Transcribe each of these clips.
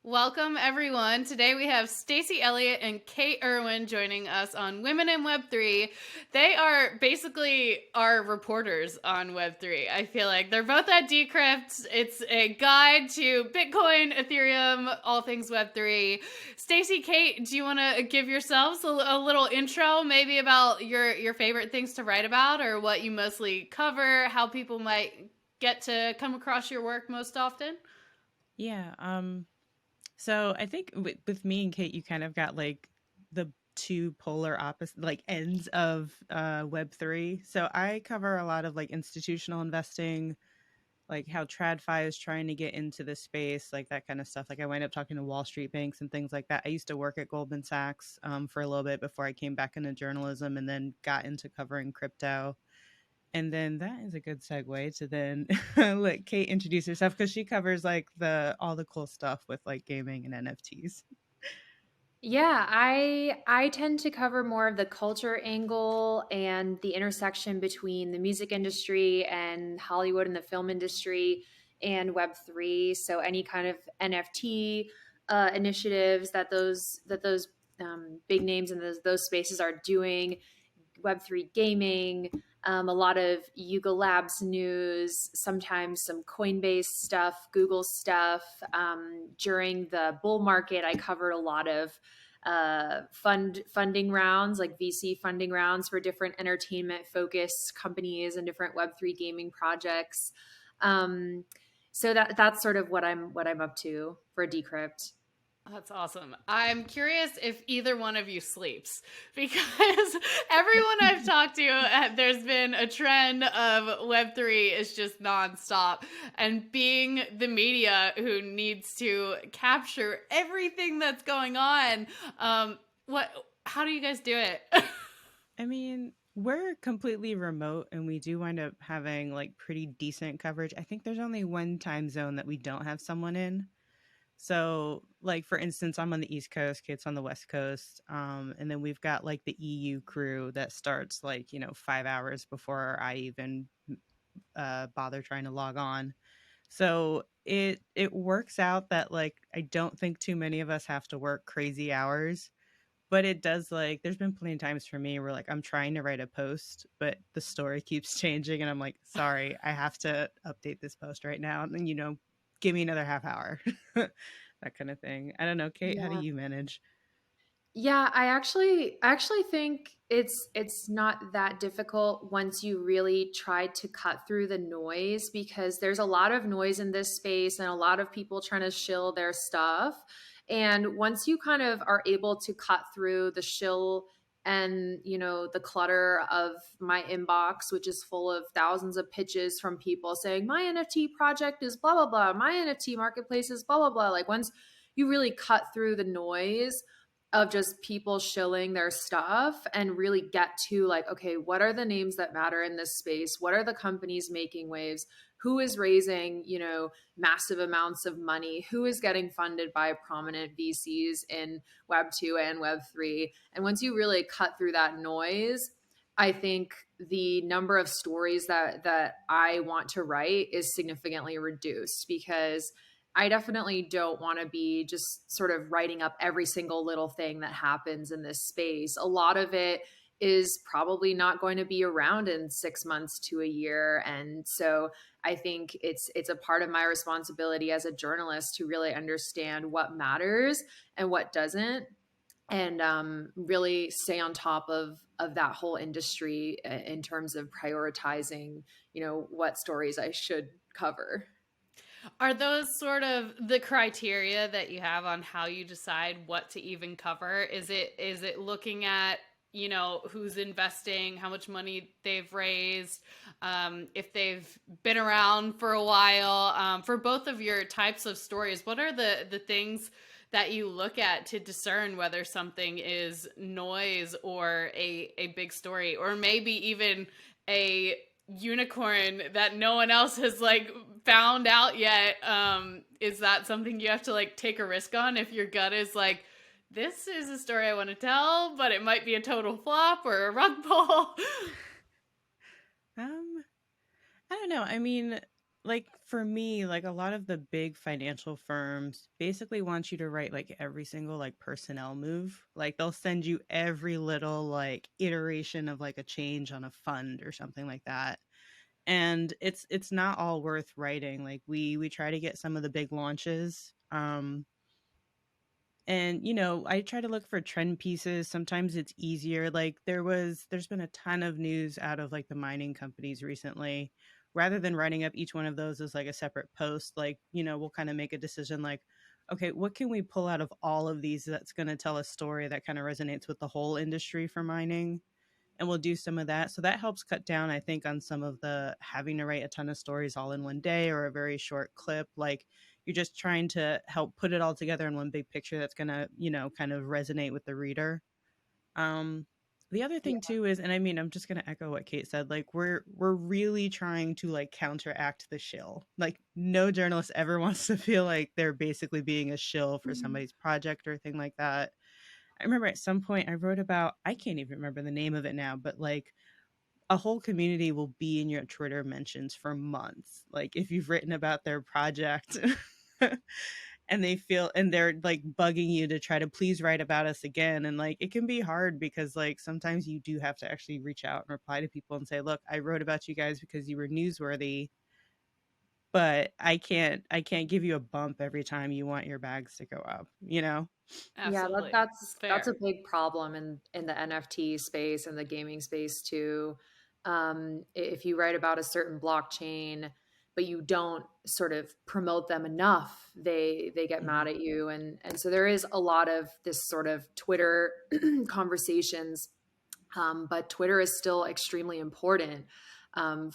Welcome, everyone. Today we have Stacy, Elliot, and Kate Irwin joining us on Women in Web3. They are basically our reporters on Web3. I feel like they're both at Decrypt. It's a guide to Bitcoin, Ethereum, all things Web3. Stacy, Kate, do you want to give yourselves a little intro, maybe about your favorite things to write about, or what you mostly cover, how people might get to come across your work most often? Yeah. So I think with me and Kate, you kind of got like the two polar opposite like ends of Web3. So I cover a lot of like institutional investing, like how TradFi is trying to get into the space, like that kind of stuff. Like I wind up talking to Wall Street banks and things like that. I used to work at Goldman Sachs for a little bit before I came back into journalism and then got into covering crypto. And then that is a good segue to then let Kate introduce herself because she covers like the all the cool stuff with like gaming and NFTs. Yeah, I tend to cover more of the culture angle and the intersection between the music industry and Hollywood and the film industry and Web3. So any kind of NFT initiatives that those big names in those spaces are doing, Web3 gaming, a lot of Yuga Labs news, sometimes some Coinbase stuff, Google stuff. During the bull market, I covered a lot of funding rounds, like VC funding rounds for different entertainment focused companies and different Web3 gaming projects. Um, so that's sort of what I'm up to for Decrypt. That's awesome. I'm curious if either one of you sleeps because everyone I've talked to, there's been a trend of Web3 is just nonstop. And being the media who needs to capture everything that's going on, what? How do you guys do it? I mean, we're completely remote and we do wind up having like pretty decent coverage. I think there's only one time zone that we don't have someone in. So, like for instance, I'm on the East Coast, Kate's on the West Coast, and then we've got like the EU crew that starts like 5 hours before I even bother trying to log on. So it works out that like I don't think too many of us have to work crazy hours, but it does like there's been plenty of times for me where like I'm trying to write a post, but the story keeps changing, and I'm like, sorry, I have to update this post right now, and then give me another half hour. That kind of thing. I don't know, Kate, how do Yeah. you manage? Yeah, I actually think it's not that difficult once you really try to cut through the noise, because there's a lot of noise in this space and a lot of people trying to shill their stuff. And once you kind of are able to cut through the shill and the clutter of my inbox, which is full of thousands of pitches from people saying my NFT project is blah blah blah, my NFT marketplace is blah blah blah. Like once you really cut through the noise of just people shilling their stuff and really get to like, okay, what are the names that matter in this space? What are the companies making waves? Who is raising, massive amounts of money? Who is getting funded by prominent VCs in Web 2 and Web 3? And once you really cut through that noise, I think the number of stories that I want to write is significantly reduced, because I definitely don't want to be just sort of writing up every single little thing that happens in this space. A lot of it is probably not going to be around in 6 months to a year. And so I think it's a part of my responsibility as a journalist to really understand what matters and what doesn't, and really stay on top of that whole industry in terms of prioritizing, what stories I should cover. Are those sort of the criteria that you have on how you decide what to even cover? Is it looking at, who's investing, how much money they've raised, if they've been around for a while? For both of your types of stories, what are the things that you look at to discern whether something is noise or a big story, or maybe even a unicorn that no one else has like found out yet? Is that something you have to like take a risk on if your gut is like, this is a story I want to tell, but it might be a total flop or a rug pull? Um, I don't know. I mean, like for me, like a lot of the big financial firms basically want you to write like every single like personnel move. Like they'll send you every little like iteration of like a change on a fund or something like that. And it's not all worth writing. Like we try to get some of the big launches. And I try to look for trend pieces. Sometimes it's easier. Like there's been a ton of news out of like the mining companies recently. Rather than writing up each one of those as like a separate post, like, we'll kind of make a decision like, okay, what can we pull out of all of these that's going to tell a story that kind of resonates with the whole industry for mining? And we'll do some of that. So that helps cut down, I think, on some of the having to write a ton of stories all in one day or a very short clip. Like you're just trying to help put it all together in one big picture that's going to, kind of resonate with the reader. Um, the other thing too is, and I mean, I'm just going to echo what Kate said, like we're really trying to like counteract the shill. Like no journalist ever wants to feel like they're basically being a shill for somebody's project or thing like that. I remember at some point I wrote about, I can't even remember the name of it now, but like a whole community will be in your Twitter mentions for months. Like if you've written about their project and they're like bugging you to try to please write about us again. And like it can be hard because like sometimes you do have to actually reach out and reply to people and say, look, I wrote about you guys because you were newsworthy, but I can't give you a bump every time you want your bags to go up. Yeah, Absolutely. that's It's that's a fair. big problem in the NFT space and the gaming space too. If you write about a certain blockchain, but you don't sort of promote them enough, they get mad Mhm. at you, and so there is a lot of this sort of Twitter conversations, but Twitter is still extremely important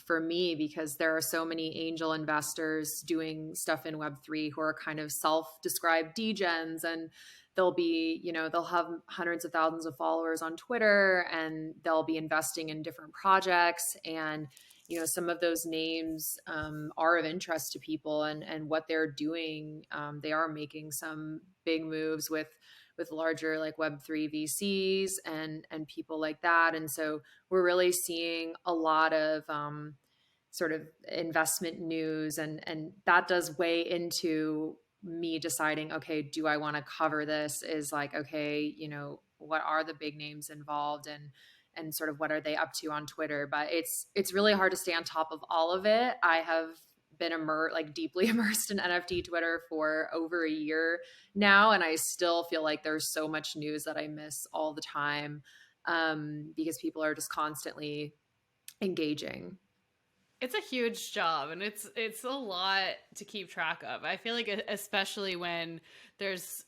for me because there are so many angel investors doing stuff in Web3 who are kind of self-described degens, and they'll have hundreds of thousands of followers on Twitter, and they'll be investing in different projects. And some of those names are of interest to people, and what they're doing, they are making some big moves with larger like Web3 VCs and people like that. And so we're really seeing a lot of sort of investment news, and that does weigh into me deciding, okay, do I want to cover this? Is like, okay, what are the big names involved, and sort of what are they up to on Twitter? But it's really hard to stay on top of all of it. I have been deeply immersed in NFT Twitter for over a year now, and I still feel like there's so much news that I miss all the time, because people are just constantly engaging. It's a huge job, and it's a lot to keep track of. I feel like especially when there's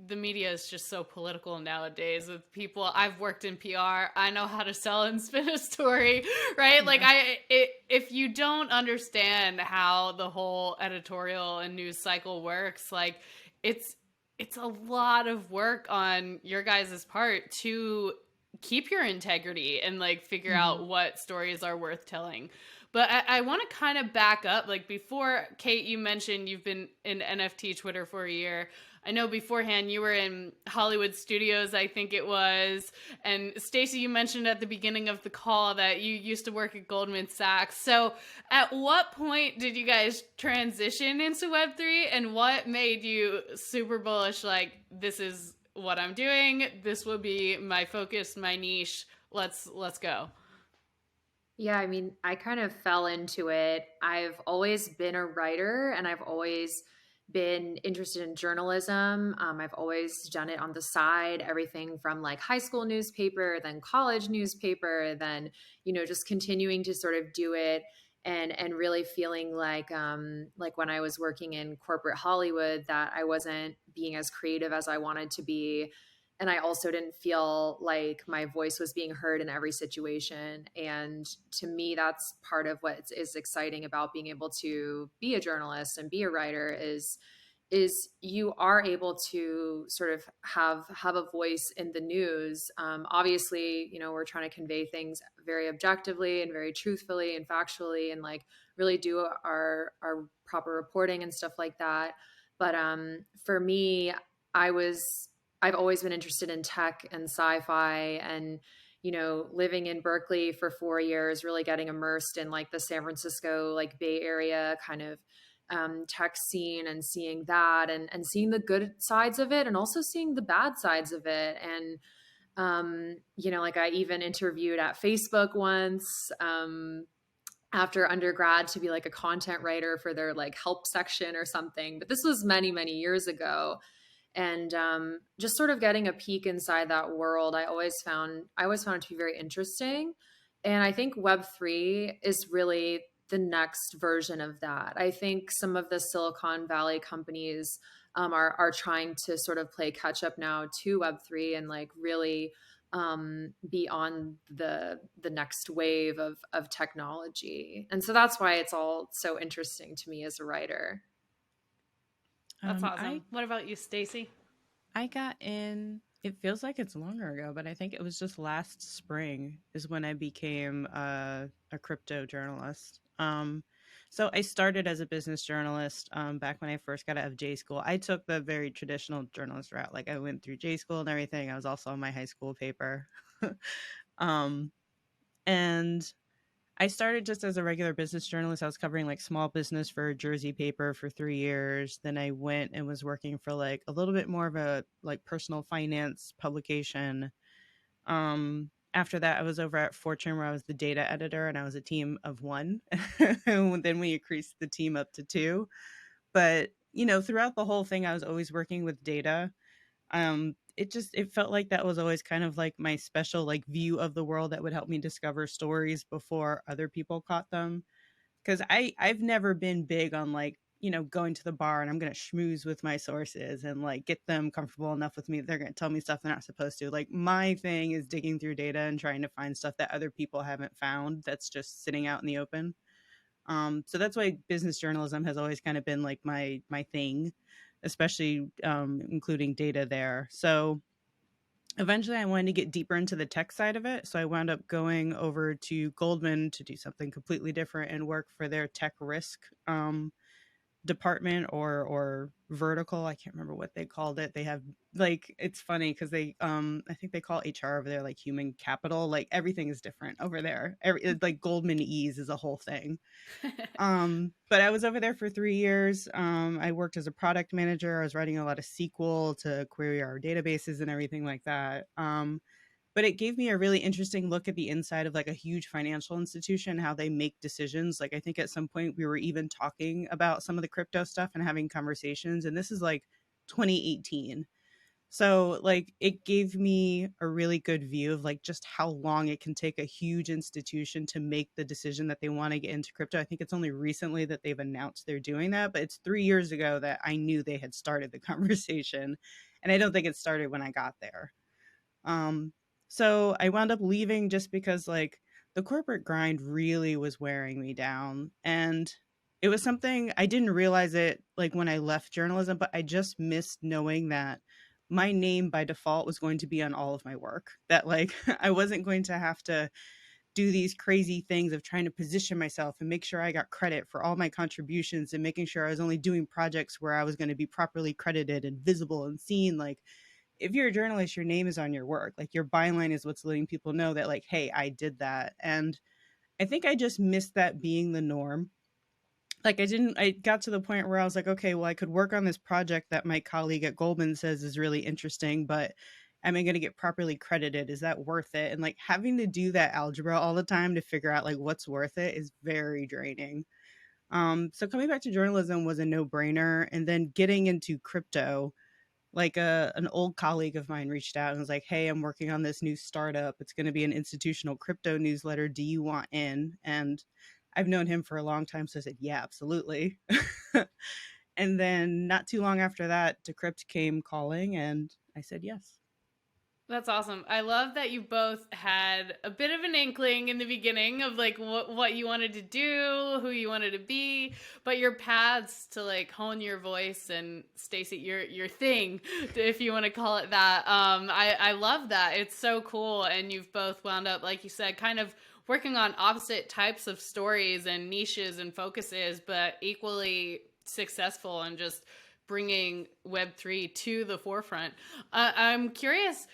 the media is just so political nowadays with people. I've worked in PR. I know how to sell and spin a story, right? Like Yeah. if you don't understand how the whole editorial and news cycle works, like it's it's a lot of work on your guys' part to keep your integrity and like figure Mhm. out what stories are worth telling. But I want to kind of back up. Like before, Kate, you mentioned you've been in NFT Twitter for a year. I know beforehand you were in Hollywood Studios, I think it was. And Stacy, you mentioned at the beginning of the call that you used to work at Goldman Sachs. So at what point did you guys transition into Web3, and what made you super bullish? Like, this is what I'm doing. This will be my focus, my niche. Let's go. Yeah, I mean, I kind of fell into it. I've always been a writer, and I've always been interested in journalism. I've always done it on the side, everything from like high school newspaper, then college newspaper, then, just continuing to sort of do it, and really feeling like when I was working in corporate Hollywood that I wasn't being as creative as I wanted to be, and I also didn't feel like my voice was being heard in every situation. And to me, that's part of what is exciting about being able to be a journalist and be a writer is you are able to sort of have a voice in the news. Obviously, we're trying to convey things very objectively and very truthfully and factually, and like really do our proper reporting and stuff like that. But for me, I was I've always been interested in tech and sci-fi, and living in Berkeley for 4 years, really getting immersed in like the San Francisco, like Bay Area kind of tech scene, and seeing that, and seeing the good sides of it and also seeing the bad sides of it. And like I even interviewed at Facebook once, after undergrad, to be like a content writer for their like help section or something. But this was many, many years ago. And just sort of getting a peek inside that world, I always found it to be very interesting. And I think Web3 is really the next version of that. I think some of the Silicon Valley companies are trying to sort of play catch up now to Web3, and like really be on the next wave of technology. And so that's why it's all so interesting to me as a writer. That's awesome. What about you, Stacy? I got in, it feels like it's longer ago, but I think it was just last spring is when I became a crypto journalist. So I started as a business journalist back when I first got out of J school. I took the very traditional journalist route. Like I went through J school and everything. I was also on my high school paper. um, and I started just as a regular business journalist. I was covering like small business for a Jersey paper for 3 years. Then I went and was working for like a little bit more of a like personal finance publication. After that, I was over at Fortune where I was the data editor, and I was a team of one. And then we increased the team up to two. But, throughout the whole thing, I was always working with data. It felt like that was always kind of like my special like view of the world that would help me discover stories before other people caught them. Because I've never been big on like, going to the bar and I'm going to schmooze with my sources and like get them comfortable enough with me that they're going to tell me stuff they're not supposed to. Like my thing is digging through data and trying to find stuff that other people haven't found that's just sitting out in the open. So that's why business journalism has always kind of been like my thing, especially including data there. So eventually I wanted to get deeper into the tech side of it. So I wound up going over to Goldman to do something completely different and work for their tech risk department or vertical. I can't remember what they called it. They have like, it's funny because they I think they call HR over there like human capital. Like everything is different over there. Like Goldman Ease is a whole thing. But I was over there for 3 years. I worked as a product manager. I was writing a lot of SQL to query our databases and everything like that. But it gave me a really interesting look at the inside of like a huge financial institution, how they make decisions. Like I think at some point we were even talking about some of the crypto stuff and having conversations. And this is like 2018. So like it gave me a really good view of like just how long it can take a huge institution to make the decision that they want to get into crypto. I think it's only recently that they've announced they're doing that, but it's 3 years ago that I knew they had started the conversation. And I don't think it started when I got there. So I wound up leaving just because like the corporate grind really was wearing me down. And it was something I didn't realize it like when I left journalism, but I just missed knowing that my name by default was going to be on all of my work. That like I wasn't going to have to do these crazy things of trying to position myself and make sure I got credit for all my contributions and making sure I was only doing projects where I was going to be properly credited and visible and seen. Like if you're a journalist, your name is on your work. Like your byline is what's letting people know that like, hey, I did that. And I think I just missed that being the norm. Like I got to the point where I was like, okay, well, I could work on this project that my colleague at Goldman says is really interesting, but am I going to get properly credited? Is that worth it? And like having to do that algebra all the time to figure out like what's worth it is very draining. So coming back to journalism was a no-brainer. And then getting into crypto, like an old colleague of mine reached out and was like, hey, I'm working on this new startup. It's going to be an institutional crypto newsletter. Do you want in? And I've known him for a long time. So I said, yeah, absolutely. And then not too long after that, Decrypt came calling and I said, yes. That's awesome. I love that you both had a bit of an inkling in the beginning of like what you wanted to do, who you wanted to be, but your paths to like hone your voice and Stacy, your thing, if you want to call it that. I love that. It's so cool. And you've both wound up, like you said, kind of working on opposite types of stories and niches and focuses, but equally successful and just bringing Web3 to the forefront. I'm curious,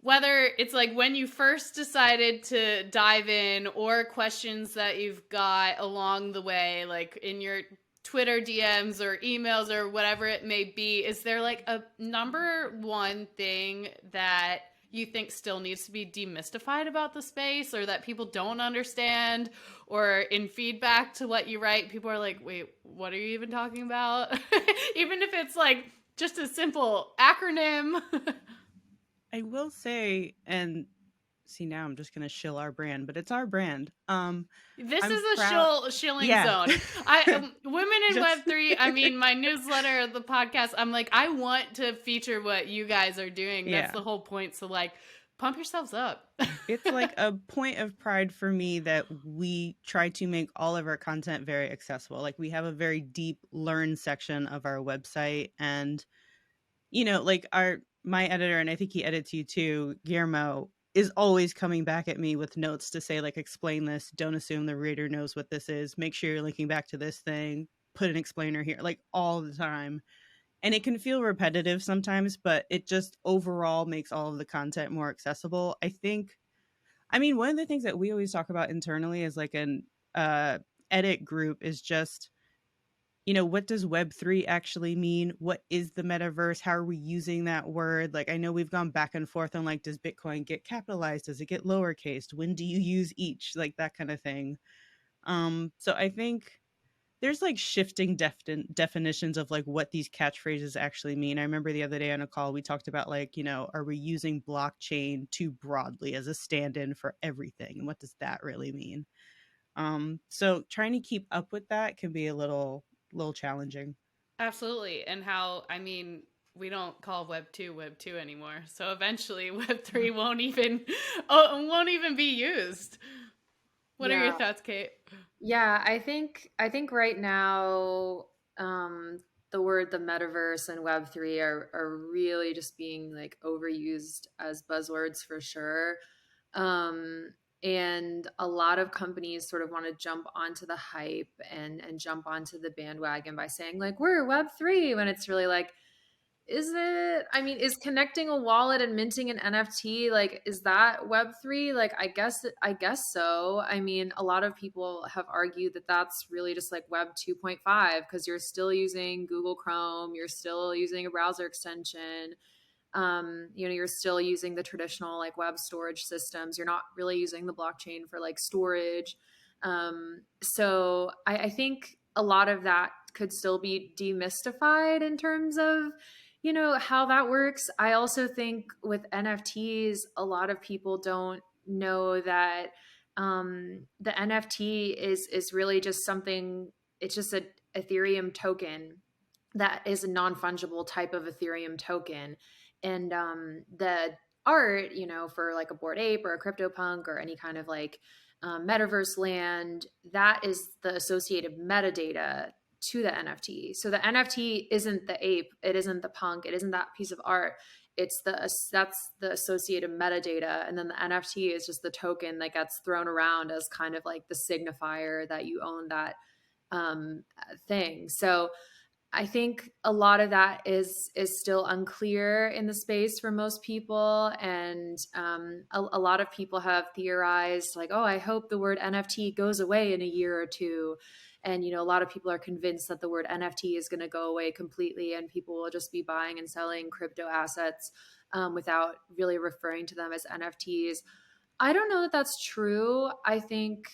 whether it's like when you first decided to dive in or questions that you've got along the way, like in your Twitter DMs or emails or whatever it may be, is there like a number one thing that you think still needs to be demystified about the space, or that people don't understand, or in feedback to what you write, people are like, wait, what are you even talking about? Even if it's like just a simple acronym. I will say, and see, now I'm just gonna shill our brand, but it's our brand. This I'm is proud. a shilling Yeah. zone. Women in Just Web3. I mean, my newsletter, the podcast. I'm like, I want to feature what you guys are doing. That's yeah. the whole point. So like, pump yourselves up. It's like a point of pride for me that we try to make all of our content very accessible. Like we have a very deep learn section of our website, and like my editor, and I think he edits you too, Guillermo, is always coming back at me with notes to say, like, explain this, don't assume the reader knows what this is, make sure you're linking back to this thing, put an explainer here, like all the time. And it can feel repetitive sometimes, but it just overall makes all of the content more accessible. One of the things that we always talk about internally is like an edit group is just, what does Web3 actually mean? What is the metaverse? How are we using that word? Like, I know we've gone back and forth on, like, does Bitcoin get capitalized? Does it get lowercase? When do you use each? Like, that kind of thing. So I think there's like shifting definitions of like what these catchphrases actually mean. I remember the other day on a call, we talked about like, are we using blockchain too broadly as a stand-in for everything? And what does that really mean? So trying to keep up with that can be a little challenging. Absolutely. And how, I mean, we don't call Web 2 anymore. So eventually Web 3 won't even be used. What are your Yeah. thoughts, Kate? Yeah, I think right now, the metaverse and Web3 are really just being like overused as buzzwords for sure. Um, and a lot of companies sort of want to jump onto the hype and jump onto the bandwagon by saying like we're Web3, when it's really like, is it? I mean, is connecting a wallet and minting an NFT, like, is that Web3? Like, I guess so. I mean, a lot of people have argued that that's really just like Web 2.5, because you're still using Google Chrome, you're still using a browser extension. You're still using the traditional like web storage systems. You're not really using the blockchain for like storage. So I think a lot of that could still be demystified in terms of how that works. I also think with NFTs, a lot of people don't know that the NFT is really just something. It's just a Ethereum token that is a non-fungible type of Ethereum token. And the art, for like a Bored Ape or a CryptoPunk or any kind of like metaverse land, that is the associated metadata to the NFT. So the NFT isn't the ape, it isn't the punk, it isn't that piece of art. That's the associated metadata, and then the NFT is just the token that gets thrown around as kind of like the signifier that you own that thing. So I think a lot of that is still unclear in the space for most people, and a lot of people have theorized like, oh, I hope the word NFT goes away in a year or two, and a lot of people are convinced that the word NFT is going to go away completely, and people will just be buying and selling crypto assets without really referring to them as NFTs. I don't know that that's true. I think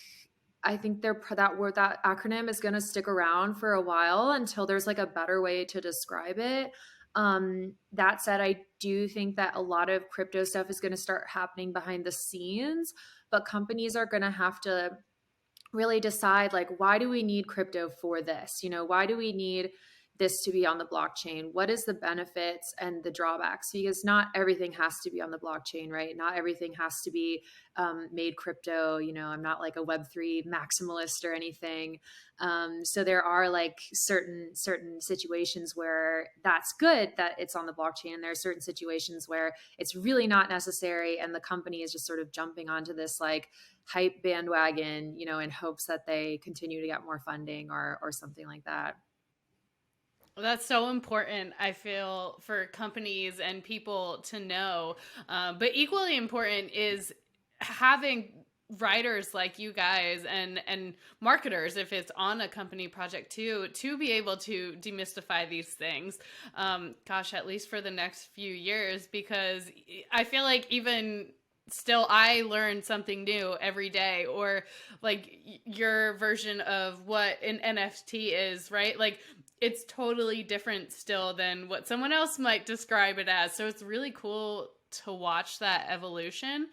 that acronym is going to stick around for a while until there's like a better way to describe it. That said, I do think that a lot of crypto stuff is going to start happening behind the scenes, but companies are going to have to really decide like, why do we need crypto for this? Why do we need this to be on the blockchain? What is the benefits and the drawbacks? Because not everything has to be on the blockchain, right? Not everything has to be made crypto. I'm not like a Web3 maximalist or anything. So there are like certain situations where that's good that it's on the blockchain, and there are certain situations where it's really not necessary, and the company is just sort of jumping onto this like hype bandwagon, in hopes that they continue to get more funding or something like that. That's so important, I feel, for companies and people to know. But equally important is having writers like you guys and marketers, if it's on a company project too, to be able to demystify these things. Gosh, at least for the next few years, because I feel like even still I learn something new every day, or like your version of what an NFT is, right? Like it's totally different still than what someone else might describe it as. So it's really cool to watch that evolution.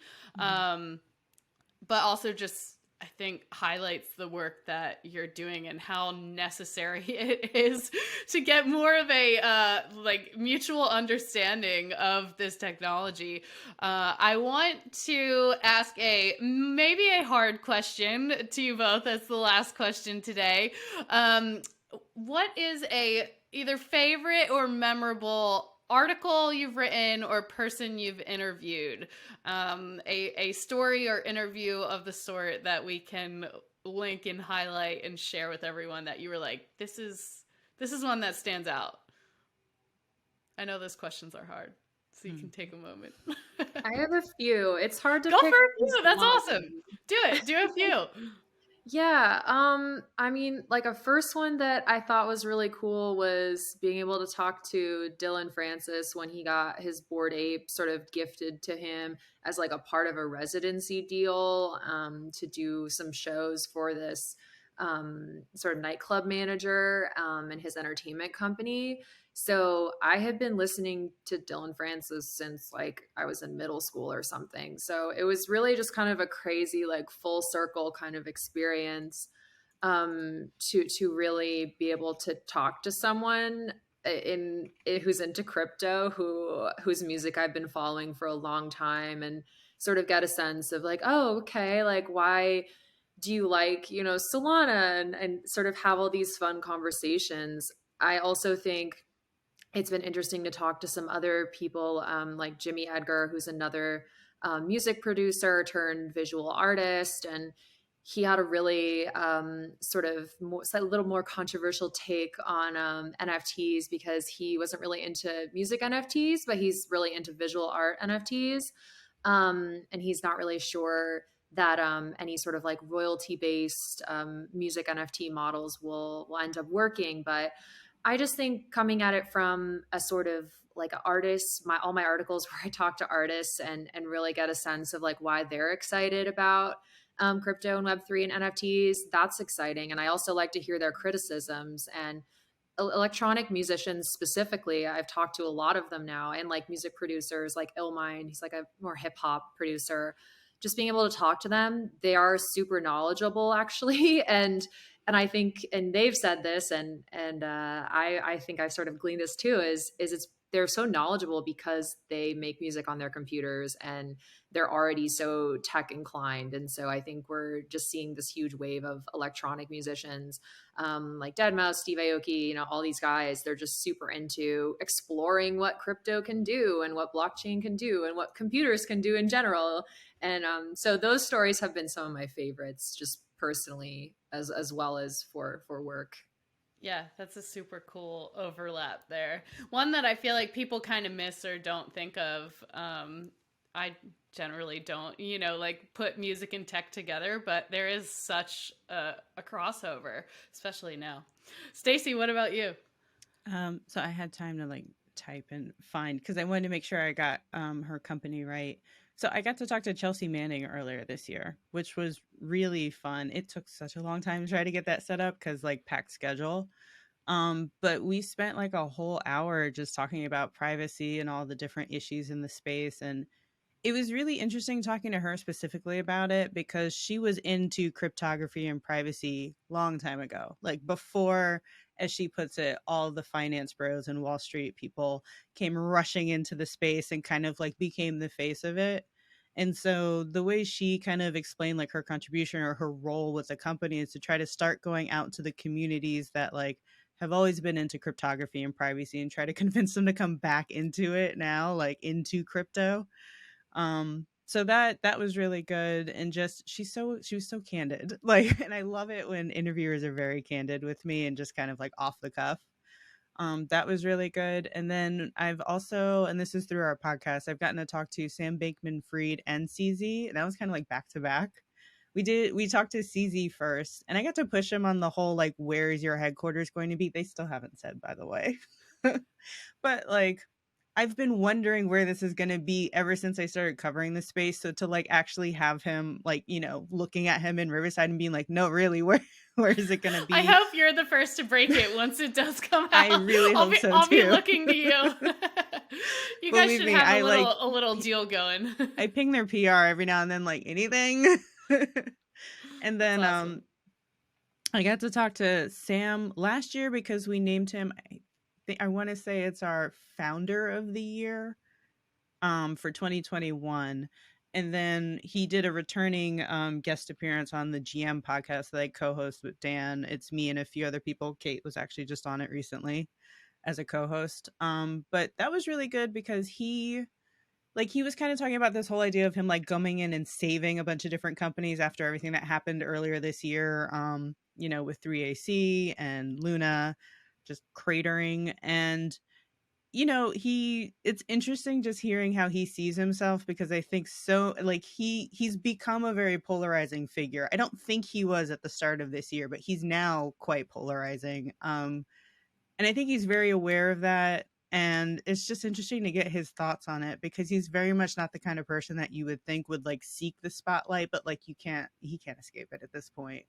But also just I think highlights the work that you're doing and how necessary it is to get more of a like mutual understanding of this technology. I want to ask a maybe a hard question to you both as the last question today. What is a either favorite or memorable article you've written or person you've interviewed, a story or interview of the sort that we can link and highlight and share with everyone that you were like, this is one that stands out? I know those questions are hard, so you can take a moment. I have a few. It's hard to Go pick for a just few. That's one. awesome. Do it. Do a few. Yeah, I mean, like a first one that I thought was really cool was being able to talk to Dylan Francis when he got his Bored Ape sort of gifted to him as like a part of a residency deal, to do some shows for this sort of nightclub manager, and his entertainment company. So I had been listening to Dylan Francis since like I was in middle school or something. So it was really just kind of a crazy, like full circle kind of experience, to really be able to talk to someone who's into crypto, whose music I've been following for a long time, and sort of get a sense of like, oh, okay, like why do you like, Solana, and sort of have all these fun conversations. I also think it's been interesting to talk to some other people, like Jimmy Edgar, who's another music producer turned visual artist. And he had a really sort of a little more controversial take on NFTs, because he wasn't really into music NFTs, but he's really into visual art NFTs. And he's not really sure that any sort of like royalty based music NFT models will end up working. But I just think coming at it from a sort of like an artist, all my articles where I talk to artists and really get a sense of like why they're excited about crypto and Web3 and NFTs, that's exciting. And I also like to hear their criticisms. And electronic musicians specifically, I've talked to a lot of them now, and like music producers like Illmind, he's like a more hip hop producer. Just being able to talk to them, they are super knowledgeable actually. And I think, and they've said this, and I think I've sort of gleaned this too, is they're so knowledgeable because they make music on their computers and they're already so tech inclined. And so I think we're just seeing this huge wave of electronic musicians, like deadmau5, Steve Aoki, all these guys. They're just super into exploring what crypto can do and what blockchain can do and what computers can do in general. And so those stories have been some of my favorites, just personally, as well as for work. Yeah, that's a super cool overlap there. One that I feel like people kind of miss or don't think of. I generally don't, like put music and tech together, but there is such a crossover, especially now. Stacy, what about you? So I had time to like type and find, because I wanted to make sure I got her company right. So I got to talk to Chelsea Manning earlier this year, which was really fun. It took such a long time to try to get that set up because like packed schedule. But we spent like a whole hour just talking about privacy and all the different issues in the space. And it was really interesting talking to her specifically about it, because she was into cryptography and privacy long time ago, like before, as she puts it, all the finance bros and Wall Street people came rushing into the space and kind of like became the face of it. And so the way she kind of explained like her contribution or her role with the company is to try to start going out to the communities that like have always been into cryptography and privacy and try to convince them to come back into it now, like into crypto. So that was really good. And just she was so candid, like, and I love it when interviewers are very candid with me and just kind of like off the cuff. That was really good. And then I've also, and this is through our podcast, I've gotten to talk to Sam Bankman-Fried and CZ, and that was kind of like back to back. We talked to CZ first, and I got to push him on the whole like, where is your headquarters going to be? They still haven't said, by the way. But like, I've been wondering where this is going to be ever since I started covering the space. So to like actually have him like, you know, looking at him in Riverside and being like, no, really, where is it going to be? I hope you're the first to break it once it does come out. I really hope so I'll be too. looking to you. You guys Believe should me, have a little deal going. I ping their PR every now and then, like anything. And then That's awesome. I got to talk to Sam last year because we named him, I want to say it's our founder of the year for 2021. And then he did a returning guest appearance on the GM podcast that I co-host with Dan. It's me and a few other people. Kate was actually just on it recently as a co-host. But that was really good because he was kind of talking about this whole idea of him like coming in and saving a bunch of different companies after everything that happened earlier this year, you know, with 3AC and Luna just cratering. And, you know, it's interesting just hearing how he sees himself, because I think so, like he's become a very polarizing figure. I don't think he was at the start of this year, but he's now quite polarizing. And I think he's very aware of that. And it's just interesting to get his thoughts on it, because he's very much not the kind of person that you would think would like seek the spotlight, but like he can't escape it at this point.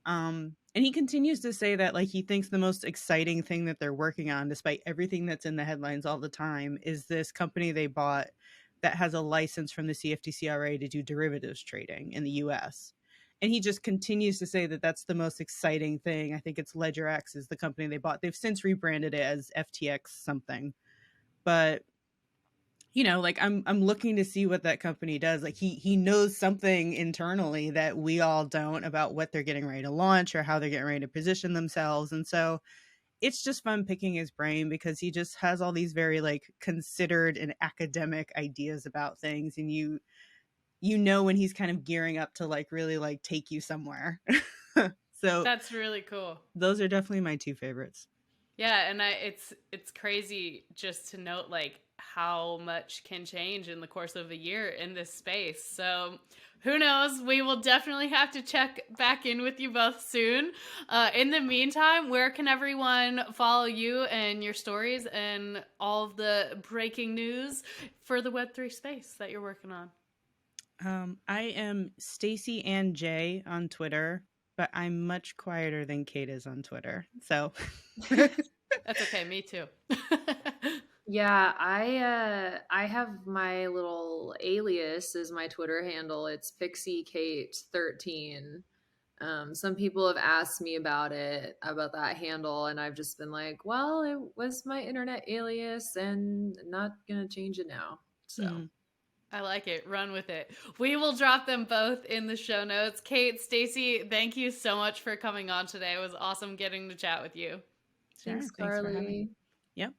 And he continues to say that like he thinks the most exciting thing that they're working on, despite everything that's in the headlines all the time, is this company they bought that has a license from the CFTCRA to do derivatives trading in the US. And he just continues to say that that's the most exciting thing. I think it's LedgerX is the company they bought. They've since rebranded it as FTX something. But, you know, like I'm looking to see what that company does. Like he knows something internally that we all don't about what they're getting ready to launch or how they're getting ready to position themselves. And so it's just fun picking his brain, because he just has all these very like considered and academic ideas about things. And you know when he's kind of gearing up to like really like take you somewhere. So That's really cool. Those are definitely my two favorites. Yeah, and it's crazy just to note like how much can change in the course of a year in this space. So who knows? We will definitely have to check back in with you both soon. In the meantime, where can everyone follow you and your stories and all of the breaking news for the Web3 space that you're working on? I am Stacy and J on Twitter, but I'm much quieter than Kate is on Twitter. So that's okay. Me too. Yeah, I have my little alias as my Twitter handle. It's Pixie Kate 13. Some people have asked me about that handle, and I've just been like, well, it was my internet alias and not gonna change it now. So I like it. Run with it. We will drop them both in the show notes. Kate, Stacy, thank you so much for coming on today. It was awesome getting to chat with you. Thanks, Carly. Yep.